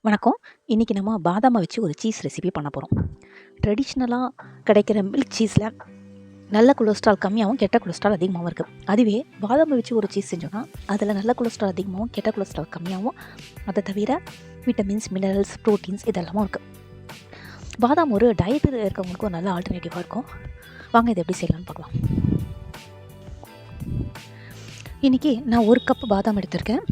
வணக்கம். இன்றைக்கி நம்ம பாதாமை வச்சு ஒரு சீஸ் ரெசிபி பண்ண போகிறோம். ட்ரெடிஷ்னலாக கிடைக்கிற மில்க் சீஸில் நல்ல கொலஸ்ட்ரால் கம்மியாகவும் கெட்ட கொலஸ்ட்ரால் அதிகமாகவும் இருக்குது. அதுவே பாதாமை வச்சு ஒரு சீஸ் செஞ்சோன்னா அதில் நல்ல கொலஸ்ட்ரால் அதிகமாகவும் கெட்ட கொலஸ்ட்ரால் கம்மியாகவும், அதை தவிர விட்டமின்ஸ், மினரல்ஸ், ப்ரோட்டீன்ஸ் இதெல்லாமும் இருக்குது. பாதாம் ஒரு டயட்டில் இருக்கவங்களுக்கு ஒரு நல்ல ஆல்டர்னேட்டிவாக இருக்கும். வாங்க இதை எப்படி செய்யலாம்னு பார்க்கலாம். இன்றைக்கி நான் 1 கப் பாதாம் எடுத்திருக்கேன்.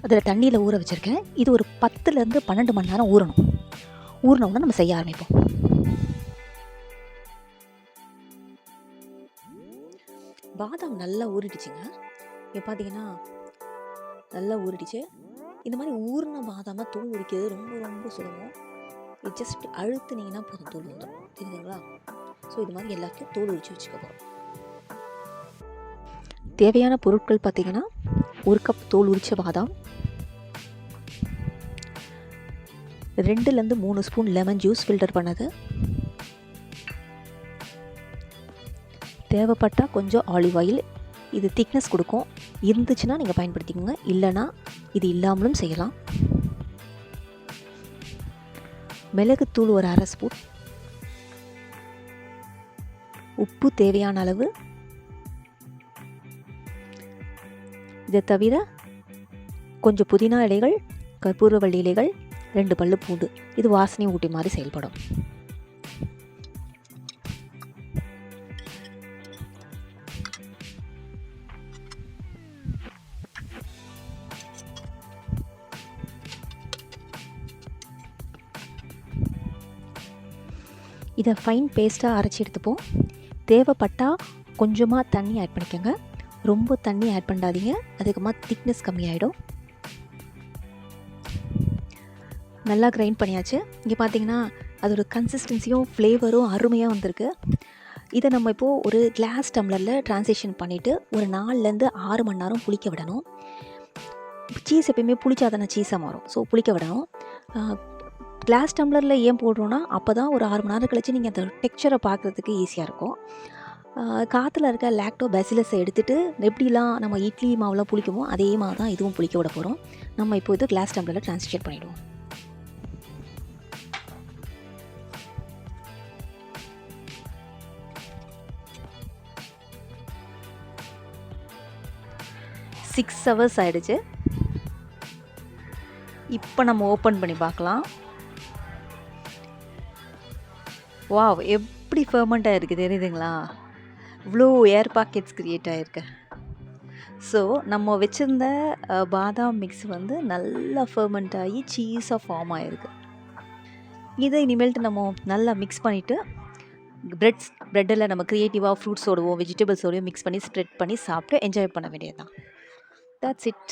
அதில் தண்ணியில் ஊற வச்சுருக்கேன். இது ஒரு 10லேருந்து 12 மணி நேரம் ஊறணும். ஊறினவுடனே நம்ம செய்ய ஆரம்பிப்போம். பாதாம் நல்லா ஊறிடுச்சுங்க. இப்போ பார்த்தீங்கன்னா நல்லா ஊறிடுச்சு. இந்த மாதிரி ஊறின பாதாமை தூள் உரிக்கிறது ரொம்ப ரொம்ப சுலபம். இது ஜஸ்ட் அழுத்துனீங்கன்னா போதும், தூள் வந்துடும். தெரியுதுங்களா? ஸோ இது மாதிரி எல்லாத்தையும் தூள் உரித்து வச்சுக்க போகிறோம். தேவையான பொருட்கள் பார்த்திங்கன்னா 1 கப் தோல் உரித்த பாதாம், 2லேருந்து 3 ஸ்பூன் லெமன் ஜூஸ் ஃபில்டர் பண்ணது, தேவைப்பட்டால் கொஞ்சம் ஆலிவ் ஆயில். இது திக்னஸ் கொடுக்கும். இருந்துச்சுன்னா நீங்கள் பயன்படுத்திக்கோங்க, இல்லைனா இது இல்லாமலும் செய்யலாம். மிளகுத்தூள் ஒரு 1/2 ஸ்பூன், உப்பு தேவையான அளவு. இதை தவிர கொஞ்சம் புதினா இலைகள், கற்பூரவள்ளி இலைகள், 2 பல்லு பூண்டு. இது வாசனை ஊட்டி மாதிரி செயல்படும். இதை ஃபைன் பேஸ்ட்டாக அரைச்சி எடுத்துப்போம். தேவைப்பட்டால் கொஞ்சமாக தண்ணி ஆட் பண்ணிக்கோங்க. ரொம்ப தண்ணி ஆட் பண்ணாதீங்க, அதுக்கப்புறமா திக்னஸ் கம்மியாயிடும். நல்லா கிரைண்ட் பண்ணியாச்சு. இங்கே பார்த்தீங்கன்னா அதோட கன்சிஸ்டன்சியும் ஃப்ளேவரும் அருமையாக வந்திருக்கு. இதை நம்ம இப்போது ஒரு கிளாஸ் டம்ளரில் ட்ரான்ஸ்லேஷன் பண்ணிவிட்டு ஒரு 4லேருந்து 6 மணி நேரம் புளிக்க விடணும். சீஸ் எப்பயுமே புளிச்சாதானே சீஸாக மாறும். ஸோ புளிக்க விடணும். கிளாஸ் டம்ளரில் ஏன் போடுறோன்னா அப்போ தான் ஒரு 6 மணி நேரம் கழிச்சு நீங்கள் அந்த டெக்ஸ்சரை பார்க்குறதுக்கு ஈஸியாக இருக்கும். காற்றுல இருக்க லாக்டோபாசிலஸை எடுத்துகிட்டு எப்படிலாம் நம்ம இட்லி மாவுலாம் புளிக்குமோ அதே மாதிரி தான் இதுவும் புளிக்க விட போகிறோம். நம்ம இப்போ இது கிளாஸ் டம்ளரில் ட்ரான்ஸ்லேட் பண்ணிவிடுவோம். சிக்ஸ் ஹவர்ஸ் ஆகிடுச்சு. இப்போ நம்ம ஓப்பன் பண்ணி பார்க்கலாம். வாவ், எப்படி ஃபெர்மெண்ட் ஆகிருக்கு தெரியுதுங்களா? இவ்வளோ ஏர் பாக்கெட்ஸ் க்ரியேட் ஆகிருக்கு. ஸோ நம்ம வச்சுருந்த பாதாம் மிக்ஸ் வந்து நல்லா ஃபெர்மெண்ட் ஆகி சீஸாக ஃபார்ம் ஆகிருக்கு. இதை இனிமேல்ட்டு நம்ம நல்லா மிக்ஸ் பண்ணிவிட்டு ப்ரெட்டில் நம்ம க்ரியேட்டிவாக ஃப்ரூட்ஸோடவோ வெஜிடபிள்ஸோடையோ மிக்ஸ் பண்ணி ஸ்ப்ரெட் பண்ணி சாப்பிட்டு என்ஜாய் பண்ண வேண்டியது தான். That's it.